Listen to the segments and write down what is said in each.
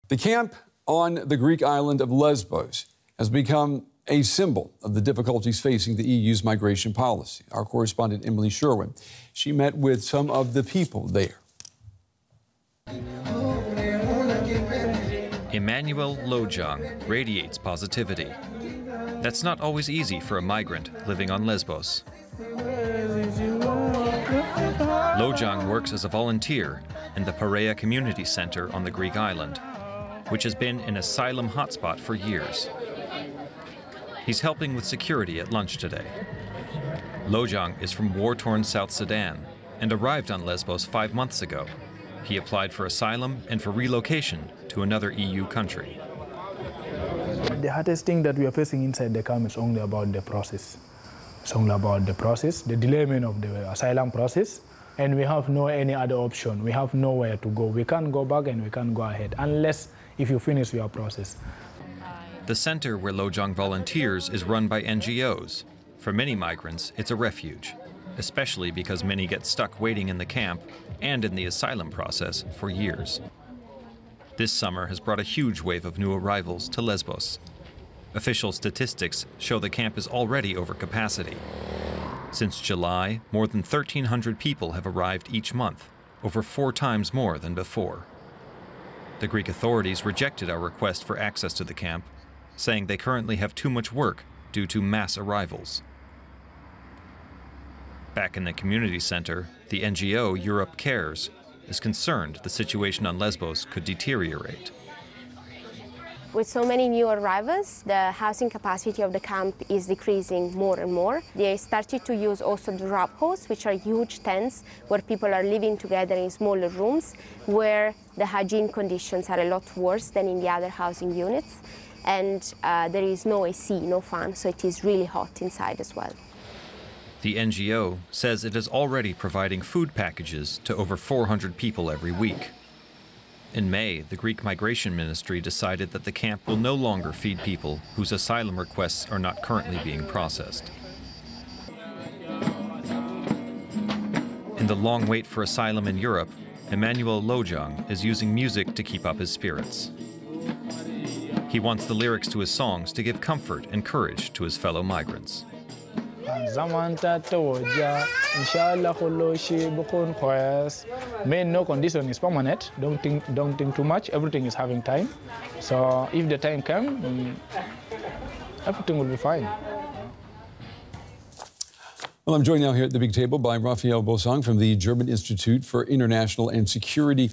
The camp on the Greek island of Lesbos has become a symbol of the difficulties facing the EU's migration policy. Our correspondent Emily Sherwin, she met with some of the people there. Emmanuel Lojong radiates positivity. That's not always easy for a migrant living on Lesbos. Lojong works as a volunteer in the Piraea Community Center on the Greek island, which has been an asylum hotspot for years. He's helping with security at lunch today. Lojong is from war-torn South Sudan and arrived on Lesbos 5 months ago. He applied for asylum and for relocation to another EU country. The hardest thing that we are facing inside the camp is only about the process. It's only about the process, the delayment of the asylum process, and we have no any other option. We have nowhere to go. We can't go back and we can't go ahead unless if you finish your process. The center where Lojong volunteers is run by NGOs. For many migrants, it's a refuge, especially because many get stuck waiting in the camp and in the asylum process for years. This summer has brought a huge wave of new arrivals to Lesbos. Official statistics show the camp is already over capacity. Since July, more than 1,300 people have arrived each month, over 4 times more than before. The Greek authorities rejected our request for access to the camp, saying they currently have too much work due to mass arrivals. Back in the community center, the NGO Europe Cares is concerned the situation on Lesbos could deteriorate. With so many new arrivals, the housing capacity of the camp is decreasing more and more. They started to use also the rabhos, which are huge tents where people are living together in smaller rooms, where the hygiene conditions are a lot worse than in the other housing units. And there is no AC, no fan, so it is really hot inside as well. The NGO says it is already providing food packages to over 400 people every week. In May, the Greek Migration Ministry decided that the camp will no longer feed people whose asylum requests are not currently being processed. In the long wait for asylum in Europe, Emmanuel Lojong is using music to keep up his spirits. He wants the lyrics to his songs to give comfort and courage to his fellow migrants. No condition is permanent. Don't think too much. Everything is having time. So if the time comes, everything will be fine. Well, I'm joined now here at the big table by Raphael Bosang from the German Institute for International and Security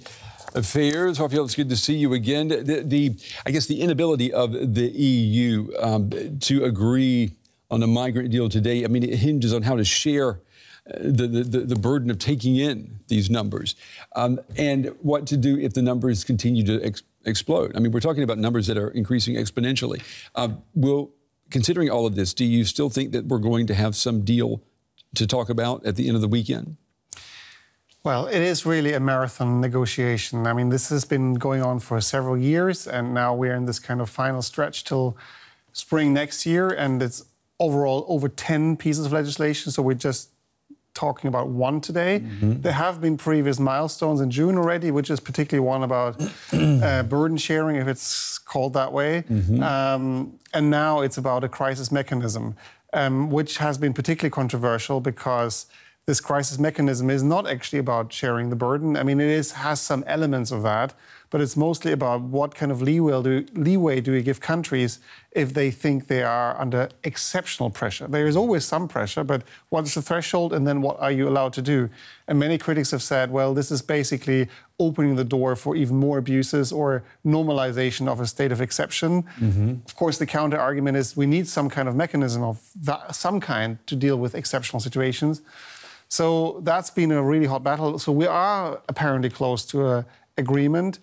Affairs. Raphael, it's good to see you again. I guess the inability of the EU to agree on a migrant deal today, I mean, it hinges on how to share the burden of taking in these numbers and what to do if the numbers continue to explode. I mean, we're talking about numbers that are increasing exponentially. Considering all of this, do you still think that we're going to have some deal to talk about at the end of the weekend? Well, it is really a marathon negotiation. I mean, this has been going on for several years, and now we're in this kind of final stretch till spring next year, and it's overall over 10 pieces of legislation, so we're just talking about one today. Mm-hmm. There have been previous milestones in June already, which is particularly one about burden sharing, if it's called that way. Mm-hmm. And now it's about a crisis mechanism, which has been particularly controversial because this crisis mechanism is not actually about sharing the burden. I mean, it has some elements of that, but it's mostly about what kind of leeway do we give countries if they think they are under exceptional pressure. There is always some pressure, but what is the threshold and then what are you allowed to do? And many critics have said, well, this is basically opening the door for even more abuses or normalization of a state of exception. Mm-hmm. Of course, the counter argument is we need some kind of mechanism of some kind to deal with exceptional situations. So that's been a really hot battle. So we are apparently close to an agreement.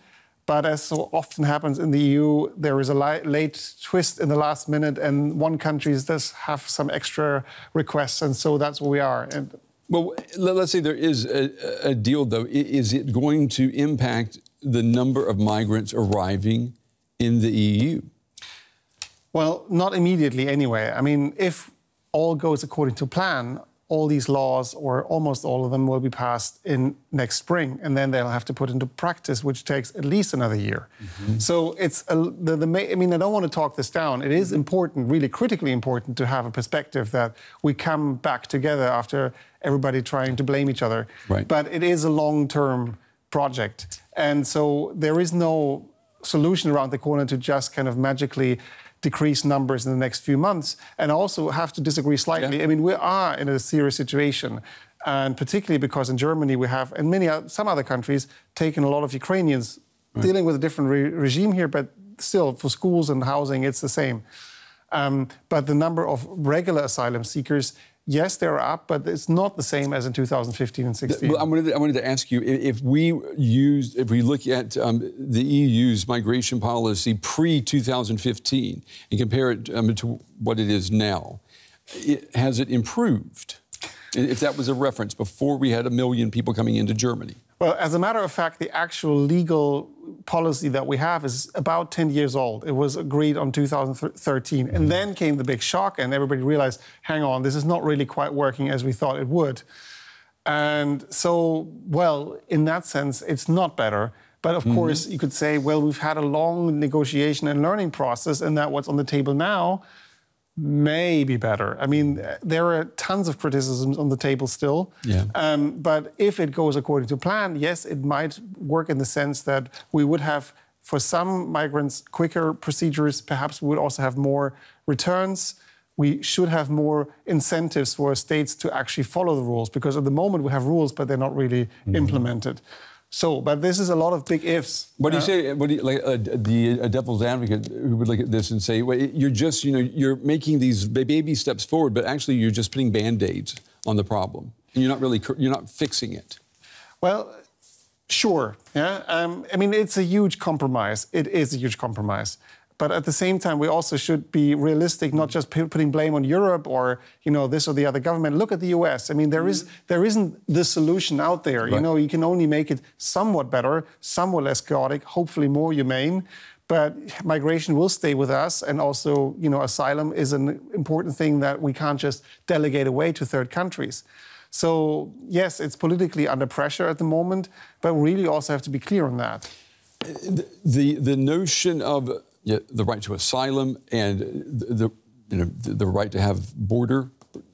But as so often happens in the EU, there is a late twist in the last minute, and one country does have some extra requests, and so that's where we are. Well, let's say there is a deal, though. Is it going to impact the number of migrants arriving in the EU? Well, not immediately anyway. I mean, if all goes according to plan, all these laws, or almost all of them, will be passed in next spring, and then they'll have to put into practice, which takes at least another year. So it's I mean, I don't want to talk this down. It is important, really critically important, to have a perspective that we come back together after everybody trying to blame each other. Right. But it is a long-term project, and so there is no solution around the corner to just kind of magically decrease numbers in the next few months. And I also have to disagree slightly. I mean, we are in a serious situation, and particularly because in Germany we have, and some other countries, taken a lot of Ukrainians, dealing with a different regime here, but still for schools and housing, it's the same. But the number of regular asylum seekers, yes, they're up, but it's not the same as in 2015 and 16. Well, I wanted to ask you, if we look at the EU's migration policy pre-2015 and compare it to what it is now, has it improved? If that was a reference before we had 1 million people coming into Germany. Well, as a matter of fact, the actual legal policy that we have is about 10 years old. It was agreed on 2013. And then came the big shock, and everybody realized, hang on, this is not really quite working as we thought it would. And so, well, in that sense, it's not better. But of course, you could say, well, we've had a long negotiation and learning process, and that what's on the table now may be better. I mean, there are tons of criticisms on the table still. Yeah. But if it goes according to plan, yes, it might work in the sense that we would have, for some migrants, quicker procedures. Perhaps we would also have more returns. We should have more incentives for states to actually follow the rules, because at the moment we have rules, but they're not really implemented. So, but this is a lot of big ifs. What do you say? What do you, like the devil's advocate who would look at this and say, well, you're just, you're making these baby steps forward, but actually you're just putting Band-Aids on the problem. You're not fixing it. Well, sure. Yeah. I mean, it's a huge compromise. It is a huge compromise. But at the same time, we also should be realistic, not just putting blame on Europe or, this or the other government. Look at the US. I mean, there isn't the solution out there. Right. You can only make it somewhat better, somewhat less chaotic, hopefully more humane. But migration will stay with us. And also, asylum is an important thing that we can't just delegate away to third countries. So, yes, it's politically under pressure at the moment, but we really also have to be clear on that. The notion of the right to asylum and the right to have border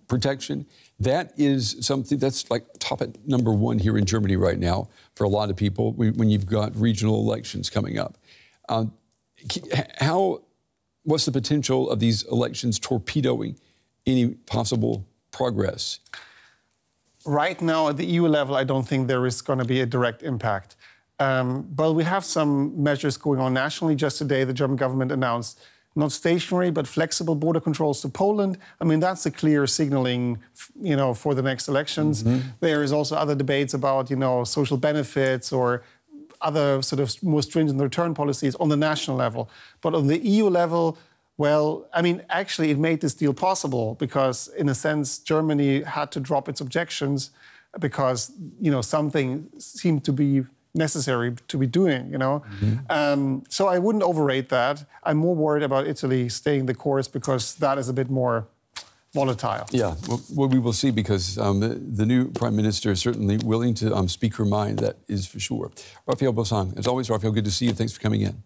protection, that is something that's like top at number one here in Germany right now for a lot of people when you've got regional elections coming up. What's the potential of these elections torpedoing any possible progress? Right now at the EU level, I don't think there is going to be a direct impact. But we have some measures going on nationally. Just today, the German government announced not stationary, but flexible border controls to Poland. I mean, that's a clear signaling, for the next elections. There is also other debates about, social benefits or other sort of more stringent return policies on the national level. But on the EU level, well, I mean, actually, it made this deal possible because, in a sense, Germany had to drop its objections because, something seemed to be necessary to be doing, So I wouldn't overrate that. I'm more worried about Italy staying the course because that is a bit more volatile. Yeah, well, we will see because the new Prime Minister is certainly willing to speak her mind, that is for sure. Raphael Bossang, as always, Raphael, good to see you. Thanks for coming in.